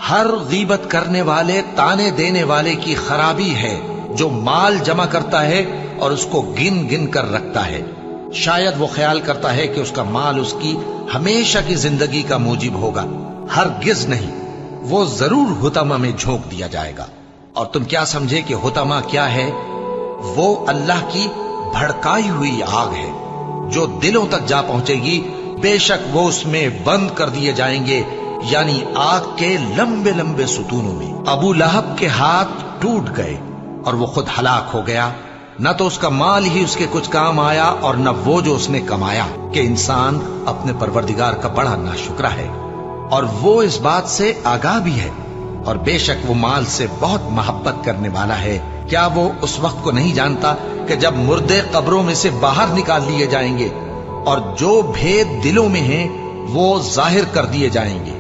ہر غیبت کرنے والے تانے دینے والے کی خرابی ہے جو مال جمع کرتا ہے اور اس کو گن گن کر رکھتا ہے، شاید وہ خیال کرتا ہے کہ اس کا مال اس کی ہمیشہ کی زندگی کا موجب ہوگا، ہرگز نہیں، وہ ضرور حطمہ میں جھونک دیا جائے گا۔ اور تم کیا سمجھے کہ حطمہ کیا ہے؟ وہ اللہ کی بھڑکائی ہوئی آگ ہے جو دلوں تک جا پہنچے گی، بے شک وہ اس میں بند کر دیے جائیں گے، یعنی آگ کے لمبے لمبے ستونوں میں۔ ابو لہب کے ہاتھ ٹوٹ گئے اور وہ خود ہلاک ہو گیا، نہ تو اس کا مال ہی اس کے کچھ کام آیا اور نہ وہ جو اس نے کمایا، کہ انسان اپنے پروردگار کا بڑا ناشکرا ہے اور وہ اس بات سے آگاہ بھی ہے، اور بے شک وہ مال سے بہت محبت کرنے والا ہے۔ کیا وہ اس وقت کو نہیں جانتا کہ جب مردے قبروں میں سے باہر نکال لیے جائیں گے اور جو بھید دلوں میں ہیں وہ ظاہر کر دیے جائیں گے،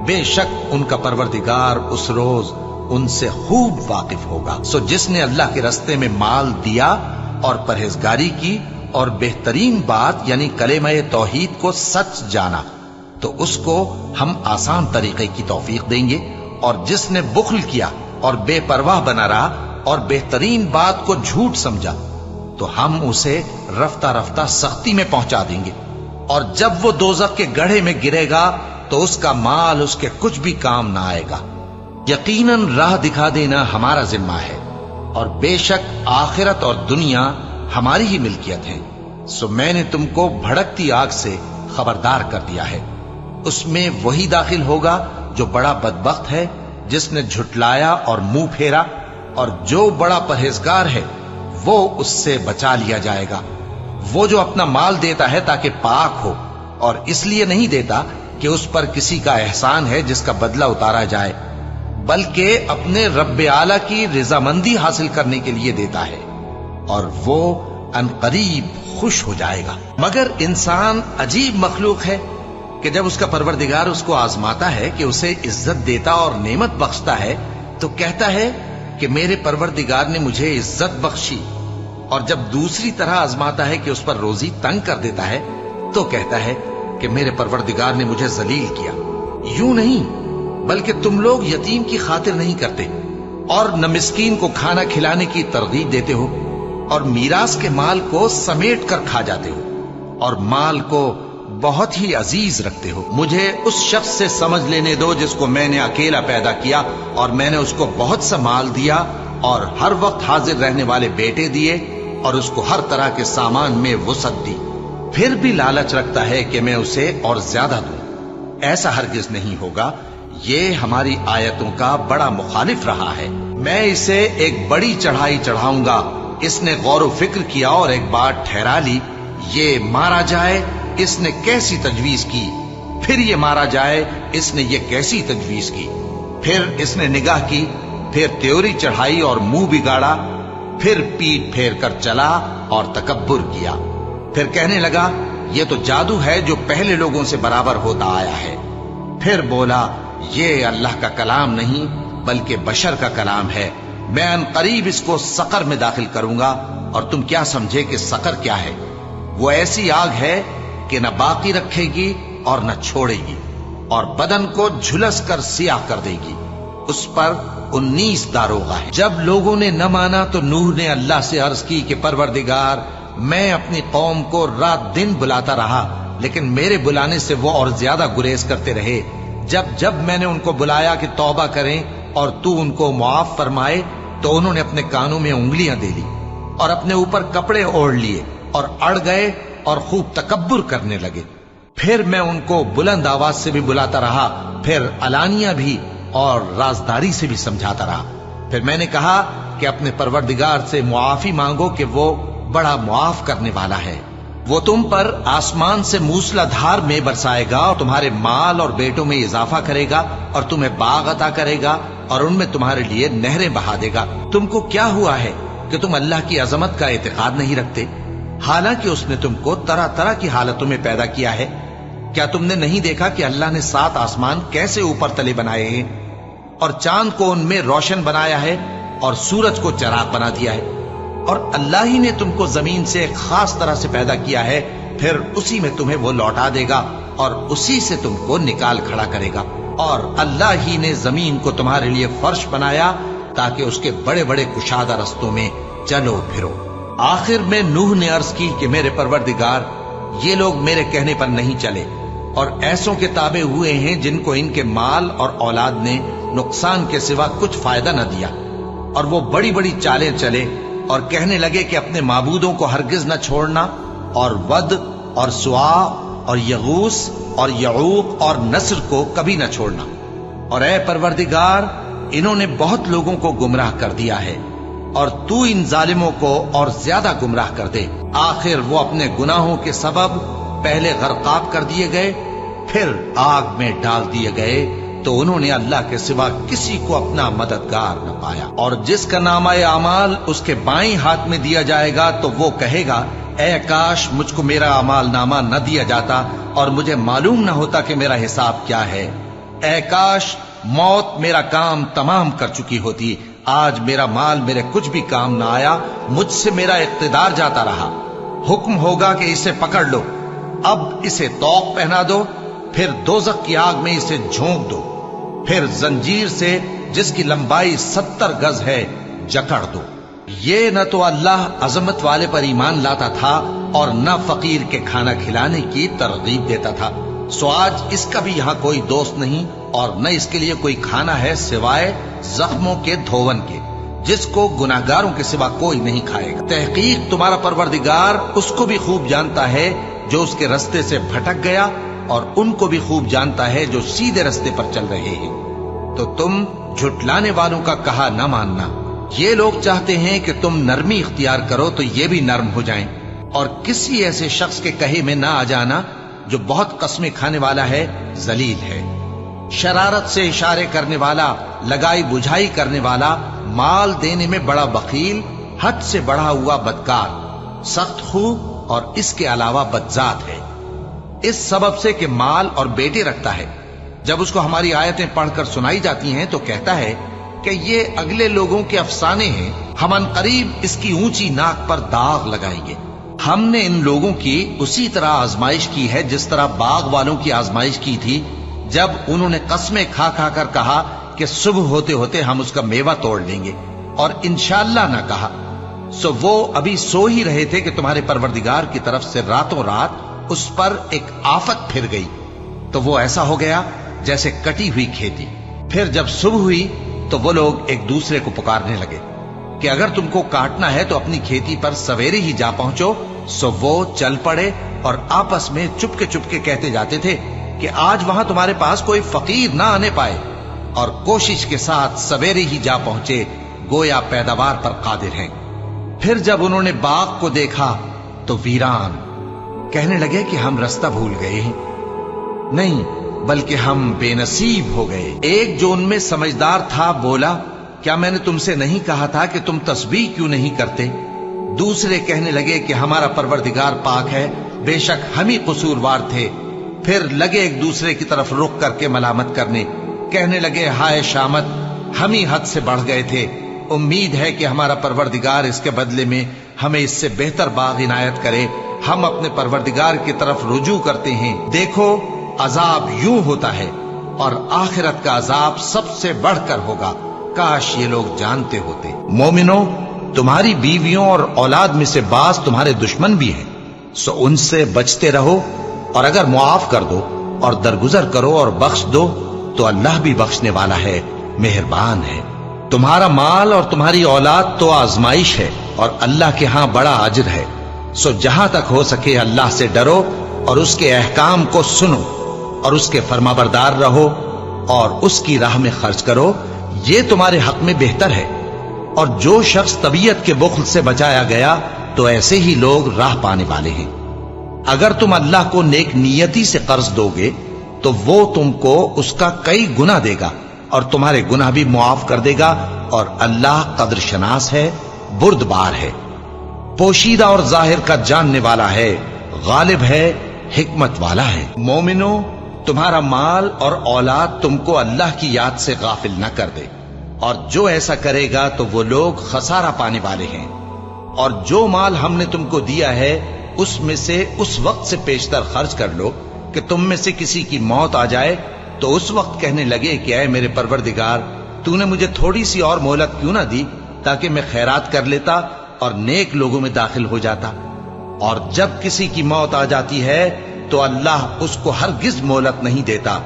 بے شک ان کا پروردگار اس روز ان سے خوب واقف ہوگا۔ سو جس نے اللہ کے رستے میں مال دیا اور پرہیزگاری کی اور بہترین بات یعنی کلمہ توحید کو سچ جانا، تو اس کو ہم آسان طریقے کی توفیق دیں گے، اور جس نے بخل کیا اور بے پرواہ بنا رہا اور بہترین بات کو جھوٹ سمجھا، تو ہم اسے رفتہ رفتہ سختی میں پہنچا دیں گے، اور جب وہ دوزخ کے گڑھے میں گرے گا تو اس کا مال اس کے کچھ بھی کام نہ آئے گا۔ یقیناً راہ دکھا دینا ہمارا ذمہ ہے، اور بے شک آخرت اور دنیا ہماری ہی ملکیت ہے۔ سو میں نے تم کو بھڑکتی آگ سے خبردار کر دیا ہے، اس میں وہی داخل ہوگا جو بڑا بدبخت ہے، جس نے جھٹلایا اور منہ پھیرا، اور جو بڑا پرہیزگار ہے وہ اس سے بچا لیا جائے گا۔ وہ جو اپنا مال دیتا ہے تاکہ پاک ہو، اور اس لیے نہیں دیتا کہ اس پر کسی کا احسان ہے جس کا بدلہ اتارا جائے، بلکہ اپنے رب اعلیٰ کی رضامندی حاصل کرنے کے لیے دیتا ہے، اور وہ عنقریب خوش ہو جائے گا۔ مگر انسان عجیب مخلوق ہے کہ جب اس کا پروردگار اس کو آزماتا ہے کہ اسے عزت دیتا اور نعمت بخشتا ہے تو کہتا ہے کہ میرے پروردگار نے مجھے عزت بخشی، اور جب دوسری طرح آزماتا ہے کہ اس پر روزی تنگ کر دیتا ہے تو کہتا ہے کہ میرے پروردگار نے مجھے ذلیل کیا۔ یوں نہیں، بلکہ تم لوگ یتیم کی خاطر نہیں کرتے اور نہ مسکین کو کھانا کھلانے کی ترغیب دیتے ہو، اور میراث کے مال کو سمیٹ کر کھا جاتے ہو، اور مال کو بہت ہی عزیز رکھتے ہو۔ مجھے اس شخص سے سمجھ لینے دو جس کو میں نے اکیلا پیدا کیا، اور میں نے اس کو بہت سا مال دیا اور ہر وقت حاضر رہنے والے بیٹے دیے، اور اس کو ہر طرح کے سامان میں وسعت دی، پھر بھی لالچ رکھتا ہے کہ میں اسے اور زیادہ دوں۔ ایسا ہرگز نہیں ہوگا، یہ ہماری آیتوں کا بڑا مخالف رہا ہے۔ میں اسے ایک بڑی چڑھائی چڑھاؤں گا، اس نے غور و فکر کیا اور ایک بات ٹھہرا لی، یہ مارا جائے، اس نے کیسی تجویز کی، پھر یہ مارا جائے، اس نے یہ کیسی تجویز کی، پھر اس نے نگاہ کی، پھر تیوری چڑھائی اور منہ بگاڑا، پھر پیٹ پھیر کر چلا اور تکبر کیا، پھر کہنے لگا یہ تو جادو ہے جو پہلے لوگوں سے برابر ہوتا آیا ہے، پھر بولا یہ اللہ کا کلام نہیں بلکہ بشر کا کلام ہے، میں عنقریب اس کو سقر میں داخل کروں گا۔ اور تم کیا سمجھے کہ سقر کیا ہے؟ وہ ایسی آگ ہے کہ نہ باقی رکھے گی اور نہ چھوڑے گی، اور بدن کو جھلس کر سیاہ کر دے گی، اس پر 19 داروغہ ہیں۔ جب لوگوں نے نہ مانا تو نوح نے اللہ سے عرض کی کہ پروردگار، میں اپنی قوم کو رات دن بلاتا رہا، لیکن میرے بلانے سے وہ اور زیادہ گریز کرتے رہے۔ جب میں نے ان کو بلایا کہ توبہ کریں اور تو ان کو معاف فرمائے تو انہوں نے اپنے کانوں میں انگلیاں دے لی اور اپنے اوپر کپڑے اوڑھ لیے اور اڑ گئے اور خوب تکبر کرنے لگے۔ پھر میں ان کو بلند آواز سے بھی بلاتا رہا، پھر علانیہ بھی اور رازداری سے بھی سمجھاتا رہا۔ پھر میں نے کہا کہ اپنے پروردگار سے معافی مانگو کہ وہ بڑا معاف کرنے والا ہے، وہ تم پر آسمان سے موسلا دھار میں برسائے گا اور تمہارے مال اور بیٹوں میں اضافہ کرے گا اور تمہیں باغ عطا کرے گا اور ان میں تمہارے لیے نہریں بہا دے گا۔ تم کو کیا ہوا ہے کہ تم اللہ کی عظمت کا اعتقاد نہیں رکھتے، حالانکہ اس نے تم کو طرح طرح کی حالتوں میں پیدا کیا ہے؟ کیا تم نے نہیں دیکھا کہ اللہ نے 7 آسمان کیسے اوپر تلے بنائے ہیں، اور چاند کو ان میں روشن بنایا ہے اور سورج کو چراغ بنا دیا ہے؟ اور اللہ ہی نے تم کو زمین سے ایک خاص طرح سے پیدا کیا ہے، پھر اسی میں تمہیں وہ لوٹا دے گا اور اسی سے تم کو نکال کھڑا کرے گا۔ اور اللہ ہی نے زمین کو تمہارے لیے فرش بنایا تاکہ اس کے بڑے بڑے کشادہ رستوں میں چلو پھرو۔ آخر میں نوح نے عرض کی کہ میرے پروردگار، یہ لوگ میرے کہنے پر نہیں چلے اور ایسوں کے تابع ہوئے ہیں جن کو ان کے مال اور اولاد نے نقصان کے سوا کچھ فائدہ نہ دیا، اور وہ بڑی بڑی چالیں چلے اور کہنے لگے کہ اپنے معبودوں کو ہرگز نہ چھوڑنا، اور ود اور سوا اور یغوث اور یعوق اور نصر کو کبھی نہ چھوڑنا۔ اور اے پروردگار، انہوں نے بہت لوگوں کو گمراہ کر دیا ہے، اور تو ان ظالموں کو اور زیادہ گمراہ کر دے۔ آخر وہ اپنے گناہوں کے سبب پہلے غرقاب کر دیے گئے، پھر آگ میں ڈال دیے گئے، تو انہوں نے اللہ کے سوا کسی کو اپنا مددگار نہ پایا۔ اور جس کا نامہ اعمال اس کے بائیں ہاتھ میں دیا جائے گا تو وہ کہے گا، اے کاش مجھ کو میرا اعمال نامہ نہ دیا جاتا اور مجھے معلوم نہ ہوتا کہ میرا حساب کیا ہے۔ اے کاش موت میرا کام تمام کر چکی ہوتی، آج میرا مال میرے کچھ بھی کام نہ آیا، مجھ سے میرا اقتدار جاتا رہا۔ حکم ہوگا کہ اسے پکڑ لو، اب اسے طوق پہنا دو، پھر دوزخ کی آگ میں اسے جھونک دو، پھر زنجیر سے جس کی لمبائی 70 گز ہے جکڑ دو۔ یہ نہ تو اللہ عظمت والے پر ایمان لاتا تھا اور نہ فقیر کے کھانا کھلانے کی ترغیب دیتا تھا، سو آج اس کا بھی یہاں کوئی دوست نہیں اور نہ اس کے لیے کوئی کھانا ہے سوائے زخموں کے دھون کے، جس کو گناہگاروں کے سوا کوئی نہیں کھائے گا۔ تحقیق تمہارا پروردگار اس کو بھی خوب جانتا ہے جو اس کے رستے سے بھٹک گیا، اور ان کو بھی خوب جانتا ہے جو سیدھے رستے پر چل رہے ہیں۔ تو تم جھٹلانے والوں کا کہا نہ ماننا۔ یہ لوگ چاہتے ہیں کہ تم نرمی اختیار کرو تو یہ بھی نرم ہو جائیں، اور کسی ایسے شخص کے کہے میں نہ آ جانا جو بہت قسمیں کھانے والا ہے، ذلیل ہے، شرارت سے اشارے کرنے والا، لگائی بجھائی کرنے والا، مال دینے میں بڑا بخیل، حد سے بڑھا ہوا بدکار، سخت خو اور اس کے علاوہ بدذات ہے، اس سبب سے کہ مال اور بیٹے رکھتا ہے۔ جب اس کو ہماری آیتیں پڑھ کر سنائی جاتی ہیں تو کہتا ہے کہ یہ اگلے لوگوں کے افسانے ہیں، ہم عنقریب اس کی اونچی ناک پر داغ لگائیں گے۔ ہم نے ان لوگوں کی اسی طرح آزمائش کی ہے جس طرح باغ والوں کی آزمائش کی تھی، جب انہوں نے قسمیں کھا کھا کر کہا کہ صبح ہوتے ہوتے ہم اس کا میوہ توڑ لیں گے، اور انشاءاللہ نہ کہا، سو وہ ابھی سو ہی رہے تھے کہ تمہارے پروردگار کی طرف سے راتوں رات اس پر ایک آفت پھر گئی، تو وہ ایسا ہو گیا جیسے کٹی ہوئی کھیتی۔ پھر جب صبح ہوئی تو وہ لوگ ایک دوسرے کو پکارنے لگے کہ اگر تم کو کاٹنا ہے تو اپنی کھیتی پر سویرے ہی جا پہنچو، سو وہ چل پڑے اور آپس میں چپکے کہتے جاتے تھے کہ آج وہاں تمہارے پاس کوئی فقیر نہ آنے پائے، اور کوشش کے ساتھ سویرے ہی جا پہنچے، گویا پیداوار پر قادر ہیں۔ پھر جب انہوں نے باغ کو دیکھا تو ویران، کہنے لگے کہ ہم رستہ بھول گئے ہیں، نہیں بلکہ ہم بے نصیب ہو گئے۔ ایک جو ان میں سمجھدار تھا بولا، کیا میں نے تم سے نہیں کہا تھا کہ تم تسبیح کیوں نہیں کرتے؟ دوسرے کہنے لگے کہ ہمارا پروردگار پاک ہے، بے شک ہم ہی قصوروار تھے۔ پھر لگے ایک دوسرے کی طرف رخ کر کے ملامت کرنے، کہنے لگے ہائے شامت، ہم ہی حد سے بڑھ گئے تھے، امید ہے کہ ہمارا پروردگار اس کے بدلے میں ہمیں اس سے بہتر باغ عنایت کرے، ہم اپنے پروردگار کی طرف رجوع کرتے ہیں۔ دیکھو عذاب یوں ہوتا ہے، اور آخرت کا عذاب سب سے بڑھ کر ہوگا، کاش یہ لوگ جانتے ہوتے۔ مومنو، تمہاری بیویوں اور اولاد میں سے بعض تمہارے دشمن بھی ہیں، سو ان سے بچتے رہو، اور اگر معاف کر دو اور درگزر کرو اور بخش دو تو اللہ بھی بخشنے والا ہے، مہربان ہے۔ تمہارا مال اور تمہاری اولاد تو آزمائش ہے، اور اللہ کے ہاں بڑا اجر ہے، سو جہاں تک ہو سکے اللہ سے ڈرو اور اس کے احکام کو سنو اور اس کے فرمانبردار رہو اور اس کی راہ میں خرچ کرو، یہ تمہارے حق میں بہتر ہے۔ اور جو شخص طبیعت کے بخل سے بچایا گیا تو ایسے ہی لوگ راہ پانے والے ہیں۔ اگر تم اللہ کو نیک نیتی سے قرض دو گے تو وہ تم کو اس کا کئی گنا دے گا اور تمہارے گناہ بھی معاف کر دے گا، اور اللہ قدر شناس ہے، بردبار ہے، پوشیدہ اور ظاہر کا جاننے والا ہے، غالب ہے، حکمت والا ہے۔ مومنو، تمہارا مال اور اولاد تم کو اللہ کی یاد سے غافل نہ کر دے، اور جو ایسا کرے گا تو وہ لوگ خسارہ پانے والے ہیں۔ اور جو مال ہم نے تم کو دیا ہے اس میں سے اس وقت سے پیشتر خرچ کر لو کہ تم میں سے کسی کی موت آ جائے تو اس وقت کہنے لگے کہ اے میرے پروردگار، تو نے مجھے تھوڑی سی اور مہلت کیوں نہ دی تاکہ میں خیرات کر لیتا اور نیک لوگوں میں داخل ہو جاتا۔ اور جب کسی کی موت آ جاتی ہے تو اللہ اس کو ہرگز مہلت نہیں دیتا،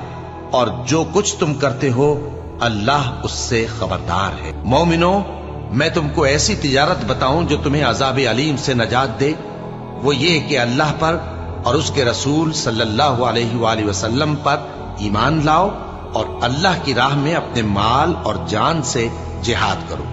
اور جو کچھ تم کرتے ہو اللہ اس سے خبردار ہے۔ مومنو، میں تم کو ایسی تجارت بتاؤں جو تمہیں عذاب علیم سے نجات دے؟ وہ یہ کہ اللہ پر اور اس کے رسول صلی اللہ علیہ وآلہ وسلم پر ایمان لاؤ اور اللہ کی راہ میں اپنے مال اور جان سے جہاد کرو۔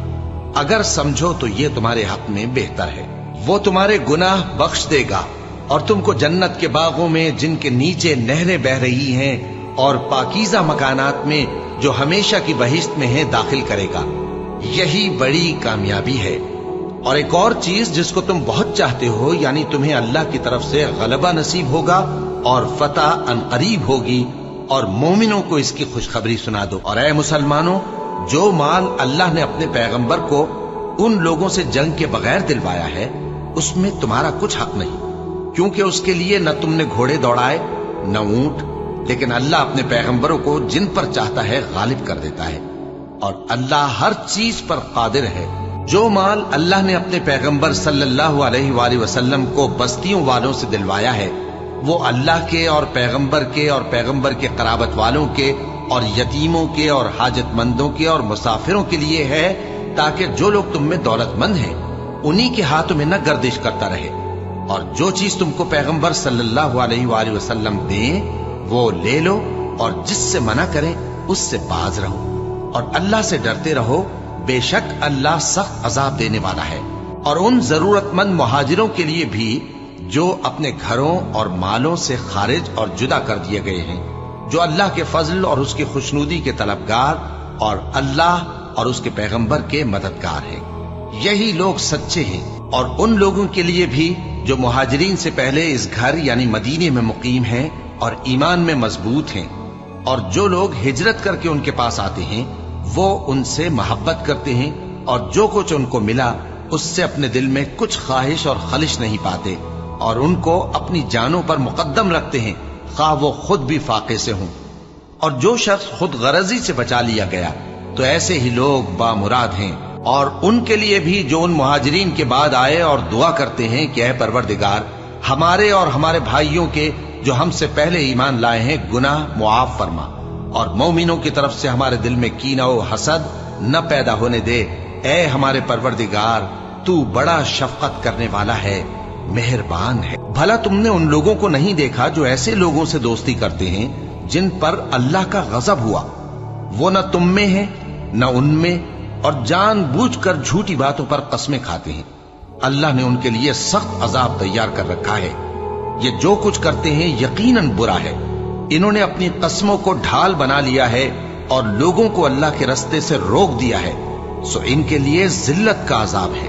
اگر سمجھو تو یہ تمہارے حق میں بہتر ہے۔ وہ تمہارے گناہ بخش دے گا اور تم کو جنت کے باغوں میں جن کے نیچے نہریں بہ رہی ہیں اور پاکیزہ مکانات میں جو ہمیشہ کی بہشت میں ہیں داخل کرے گا۔ یہی بڑی کامیابی ہے۔ اور ایک اور چیز جس کو تم بہت چاہتے ہو، یعنی تمہیں اللہ کی طرف سے غلبہ نصیب ہوگا اور فتح ان قریب ہوگی، اور مومنوں کو اس کی خوشخبری سنا دو۔ اور اے مسلمانوں، جو مال اللہ نے اپنے پیغمبر کو ان لوگوں سے جنگ کے بغیر دلوایا ہے اس میں تمہارا کچھ حق نہیں، کیونکہ اس کے لیے نہ تم نے گھوڑے دوڑائے نہ اونٹ، لیکن اللہ اپنے پیغمبروں کو جن پر چاہتا ہے غالب کر دیتا ہے، اور اللہ ہر چیز پر قادر ہے۔ جو مال اللہ نے اپنے پیغمبر صلی اللہ علیہ وآلہ وسلم کو بستیوں والوں سے دلوایا ہے وہ اللہ کے اور پیغمبر کے قرابت والوں کے اور یتیموں کے اور حاجت مندوں کے اور مسافروں کے لیے ہے، تاکہ جو لوگ تم میں دولت مند ہیں انہی کے ہاتھوں میں نہ گردش کرتا رہے، اور جو چیز تم کو پیغمبر صلی اللہ علیہ وآلہ وسلم دیں وہ لے لو، اور جس سے منع کریں اس سے باز رہو، اور اللہ سے ڈرتے رہو، بے شک اللہ سخت عذاب دینے والا ہے۔ اور ان ضرورت مند مہاجروں کے لیے بھی جو اپنے گھروں اور مالوں سے خارج اور جدا کر دیے گئے ہیں، جو اللہ کے فضل اور اس کی خوشنودی کے طلبگار اور اللہ اور اس کے پیغمبر کے مددگار ہیں، یہی لوگ سچے ہیں۔ اور ان لوگوں کے لیے بھی جو مہاجرین سے پہلے اس گھر یعنی مدینے میں مقیم ہیں اور ایمان میں مضبوط ہیں، اور جو لوگ ہجرت کر کے ان کے پاس آتے ہیں وہ ان سے محبت کرتے ہیں، اور جو کچھ ان کو ملا اس سے اپنے دل میں کچھ خواہش اور خلش نہیں پاتے، اور ان کو اپنی جانوں پر مقدم رکھتے ہیں خواہ وہ خود بھی فاقے سے ہوں۔ اور جو شخص خود غرضی سے بچا لیا گیا تو ایسے ہی لوگ بامراد ہیں۔ اور ان کے لیے بھی جو ان مہاجرین کے بعد آئے اور دعا کرتے ہیں کہ اے پروردگار، ہمارے اور ہمارے بھائیوں کے جو ہم سے پہلے ایمان لائے ہیں گناہ معاف فرما، اور مومنوں کی طرف سے ہمارے دل میں کینہ و حسد نہ پیدا ہونے دے۔ اے ہمارے پروردگار، تو بڑا شفقت کرنے والا ہے، مہربان ہے۔ بھلا تم نے ان لوگوں کو نہیں دیکھا جو ایسے لوگوں سے دوستی کرتے ہیں جن پر اللہ کا غضب ہوا؟ وہ نہ تم میں ہیں نہ ان میں، اور جان بوجھ کر جھوٹی باتوں پر قسمیں کھاتے ہیں۔ اللہ نے ان کے لیے سخت عذاب تیار کر رکھا ہے۔ یہ جو کچھ کرتے ہیں یقیناً برا ہے۔ انہوں نے اپنی قسموں کو ڈھال بنا لیا ہے اور لوگوں کو اللہ کے رستے سے روک دیا ہے، سو ان کے لیے ذلت کا عذاب ہے۔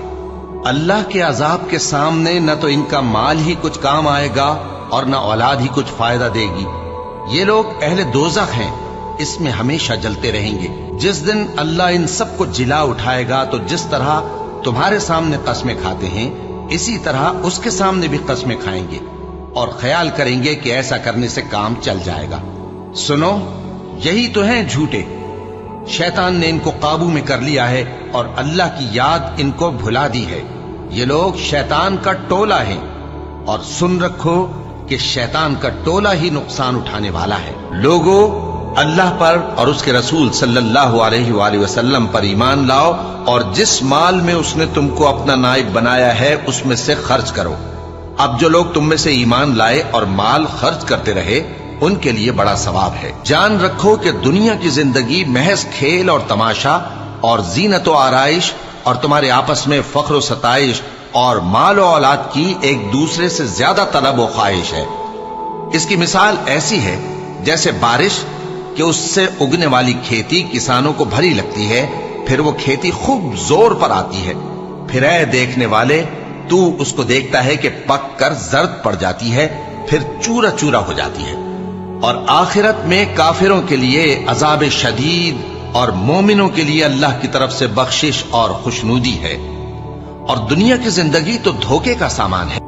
اللہ کے عذاب کے سامنے نہ تو ان کا مال ہی کچھ کام آئے گا اور نہ اولاد ہی کچھ فائدہ دے گی۔ یہ لوگ اہل دوزخ ہیں، اس میں ہمیشہ جلتے رہیں گے۔ جس دن اللہ ان سب کو جلا اٹھائے گا تو جس طرح تمہارے سامنے قسمیں کھاتے ہیں اسی طرح اس کے سامنے بھی قسمیں کھائیں گے، اور خیال کریں گے کہ ایسا کرنے سے کام چل جائے گا۔ سنو، یہی تو ہیں جھوٹے۔ شیطان نے ان کو قابو میں کر لیا ہے اور اللہ کی یاد ان کو بھلا دی ہے۔ یہ لوگ شیطان کا ٹولہ ہیں، اور سن رکھو کہ شیطان کا ٹولہ ہی نقصان اٹھانے والا ہے۔ لوگو، اللہ پر اور اس کے رسول صلی اللہ علیہ وآلہ وسلم پر ایمان لاؤ، اور جس مال میں اس نے تم کو اپنا نائب بنایا ہے اس میں سے خرچ کرو۔ اب جو لوگ تم میں سے ایمان لائے اور مال خرچ کرتے رہے ان کے لیے بڑا ثواب ہے۔ جان رکھو کہ دنیا کی زندگی محض کھیل اور تماشا اور زینت و آرائش اور تمہارے آپس میں فخر و ستائش اور مال و اولاد کی ایک دوسرے سے زیادہ طلب و خواہش ہے۔ اس کی مثال ایسی ہے جیسے بارش کہ اس سے اگنے والی کھیتی کسانوں کو بھری لگتی ہے، پھر وہ کھیتی خوب زور پر آتی ہے، پھر اے دیکھنے والے تو اس کو دیکھتا ہے کہ پک کر زرد پڑ جاتی ہے، پھر چورا چورا ہو جاتی ہے۔ اور آخرت میں کافروں کے لیے عذاب شدید اور مومنوں کے لیے اللہ کی طرف سے بخشش اور خوشنودی ہے۔ اور دنیا کی زندگی تو دھوکے کا سامان ہے۔